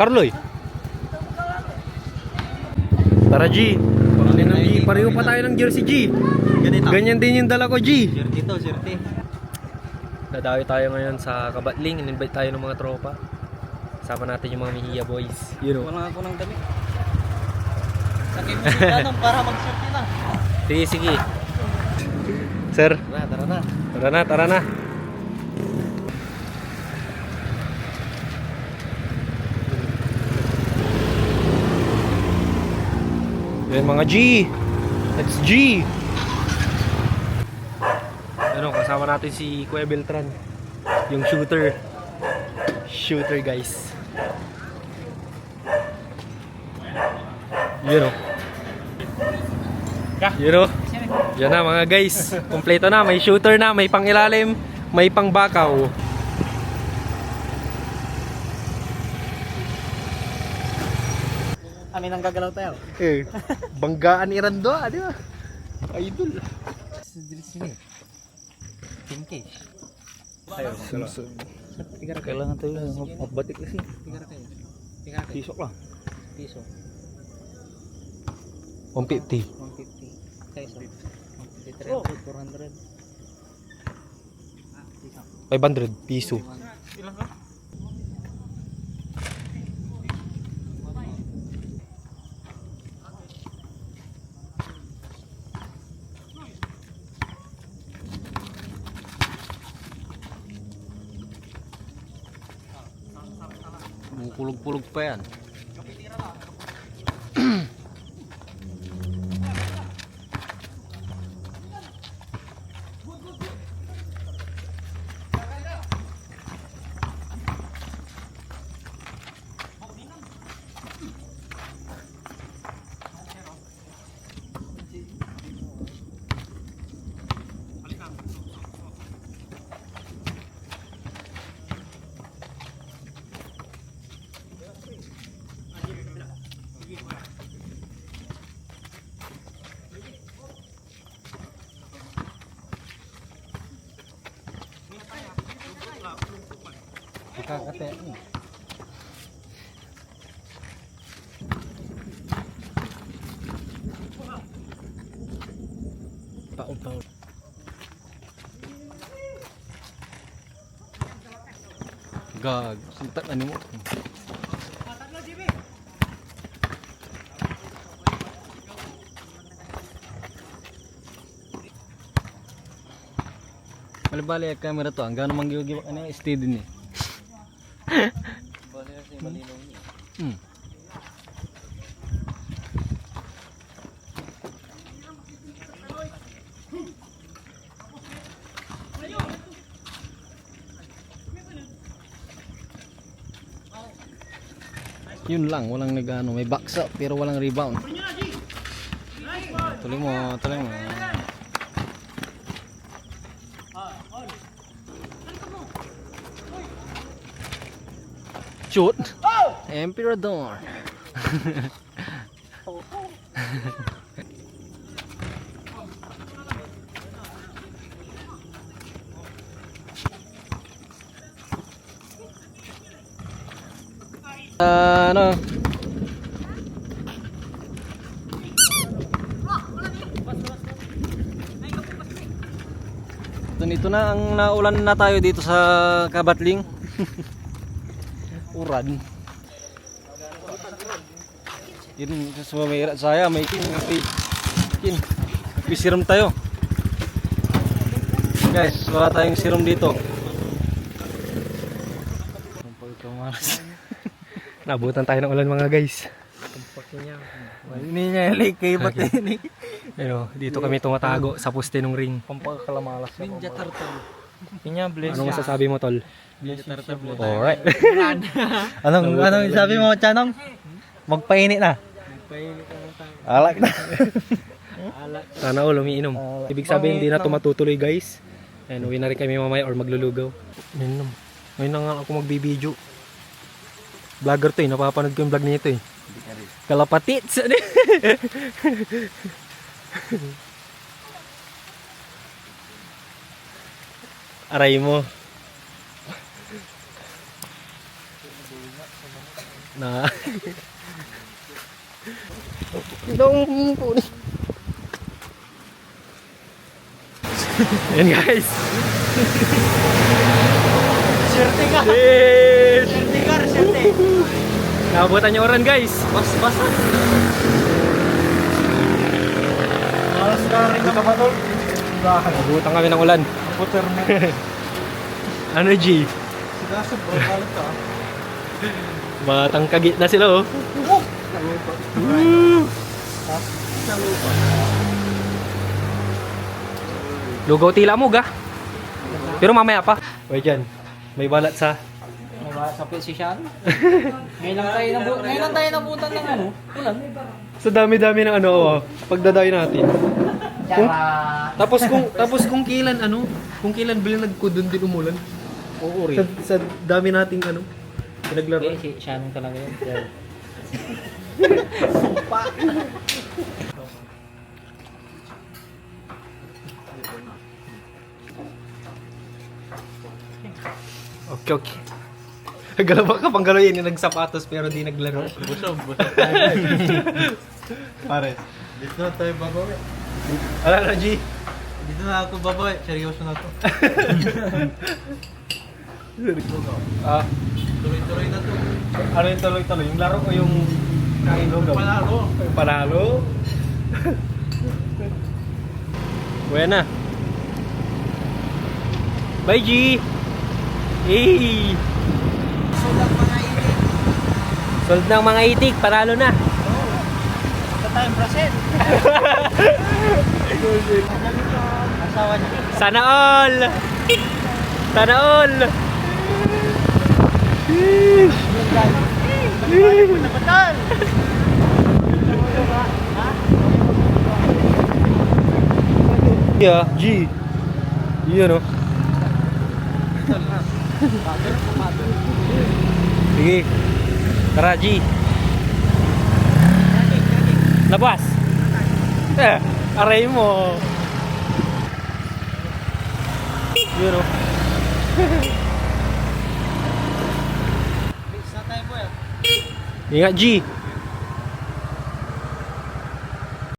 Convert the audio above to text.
Carloy. Tara G. Pareho pa tayo ng jersey G. Ganito. Ganyan din yung dala ko G. Sirti to, sirti. Dadayo tayo ngayon sa Kabatling. In-invite tayo ng mga tropa. Sama natin yung mga Mejia boys. You know. Wala ako ng damit. Sakit mo sila nang para mag-sirti na. Sige, sige. Sir. Tara na. Tara na, tara na. Yan mga G. Let's G. Ano, kasama natin si Kuya Beltran. Yung shooter. Shooter guys. You know. You know. Yan na mga guys. Kompleto na. May shooter na. May pang ilalim. May pang bakaw. Amin ang gagalaw tayo. Eh, banggaan ni Rando, di ba? Idol. Sini. Pinkish. Ayun, Kailangan tayo magbatik kasi. Piso lang. Piso. 150. 150. Kaysa. 300, 400. 500 piso. Kulog-kulog pa yan. Kakate. Paon. Gag. Sintak ano mo? Bali-bali ang camera to. Ang gano'ng manggigibak ano yung steady ni. Bali kasi malinaw niya. Yun lang, walang nagano, may box up pero walang rebound. Tuloy mo. Shoot. Emperador. Ano? Ito na ang naulan na tayo dito sa Kabatling. Uran. Yun sa mamira saya may sirum tayo. Guys, wala tayong sirum dito. Nabutan tayo ng ulan mga guys. Ini niya like kay bate ni. Pero dito kami tumatago sa poste ng ring. Pampakalamalas. Ninja turtle. Niya bless. Anong masasabi mo tol? Ninja turtle. Alright. Anong sabi mo, Chanong? Magpainit na. Alak na. Sana all umiinom. Ibig sabihin hindi na ito matutuloy guys. And uwi na rin kami mamaya or maglulugaw. Ngayon na nga ako magbibideo. Vlogger to eh. Napapanood ko yung vlog nito eh. Kalapatits. Aray mo. Na. Dong po ni. Yan guys. Serte ka. Yes. Serte ka, serte. Naabutan niyo oran guys. Bas. Malas ka rin na ba tol? Naabutan kami ng ulan. Puter mo. Ano G? Sinasab, bro. Kalat ka. Batang kagit na sila oh. Nalupa. Ha? Nalupa. Lugaw tila mo ga. Pero mamaya pa. Wait dyan. May balat sa. Sa posisyon. Ngayon lang tayo nabutan ng ano. Ulan. Sa dami-dami ng ano oh. Pagdadayo natin. Tapos kung kailan ano, kung kailan bilang nagkudon din umulan. Oo Sa dami nating ano, pinaglaro. Si Shannon talaga yun. Okay. Galaw ka pang galaw yan yung nagsapatos pero di naglaro. Busog. Pare. Dito na tayo babawi. Ala na G. Dito na ako babawi. Seryoso na to. Ah, Tuloy-tuloy na to. ano yung tuloy-tuloy? Yung laro o yung kain lugaw? Panalo. Yung panalo? Buena. Bye G. Hey. Sulang mga itik. Sold ng mga itik, panalo na. Ito tayong present. Asawa niya. Sana all. Sana all. Nabatal. Yeah, G. Yun oh. Sige. Tara G. Labas. Aray mo. Yun oh. Bis na tayo po yan. Ingat G.